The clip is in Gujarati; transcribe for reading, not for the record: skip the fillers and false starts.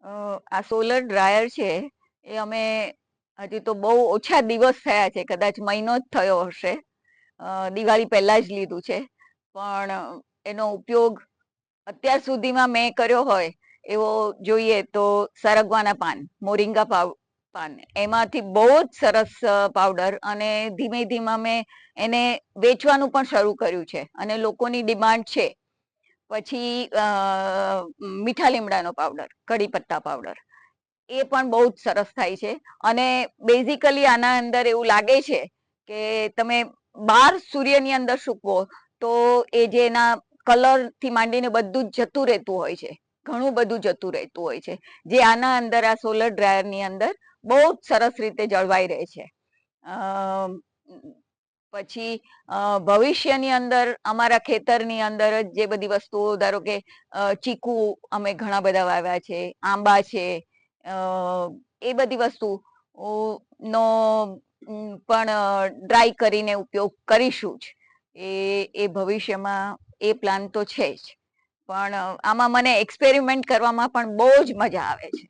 આ સોલર ડ્રાયર છે એ અમે હજી તો બહુ ઓછા દિવસ થયા છે, કદાચ મહિનો જ થયો હશે. દિવાળી પહેલા જ લીધું છે, પણ એનો ઉપયોગ અત્યાર સુધીમાં મેં કર્યો હોય એવો જોઈએ તો સરગવાના પાન, મોરિંગા પાન, એમાંથી બહુ જ સરસ પાવડર, અને ધીમે ધીમે મેં એને વેચવાનું પણ શરૂ કર્યું છે અને લોકોની ડિમાન્ડ છે. પછી મીઠા લીમડાનો પાવડર, કડી પત્તા પાવડર, એ પણ બહુ જ સરસ થાય છે. અને બેઝિકલી આના અંદર એવું લાગે છે કે તમે બાર સૂર્યની અંદર સૂકવો તો એ જે એના કલર થી માંડીને બધું જ જતું રહેતું હોય છે, ઘણું બધું જતું રહેતું હોય છે, જે આના અંદર આ સોલર ડ્રાયર ની અંદર બહુ જ સરસ રીતે જળવાઈ રહે છે. પછી ભવિષ્યની અંદર અમારા ખેતરની અંદર જ જે બધી વસ્તુઓ, ધારો કે ચીકુ અમે ઘણા બધા વાવ્યા છે, આંબા છે, એ બધી વસ્તુ નો પણ ડ્રાય કરીને ઉપયોગ કરીશું જ. એ ભવિષ્યમાં એ પ્લાન તો છે જ, પણ આમાં મને એક્સપેરિમેન્ટ કરવામાં પણ બહુ જ મજા આવે છે.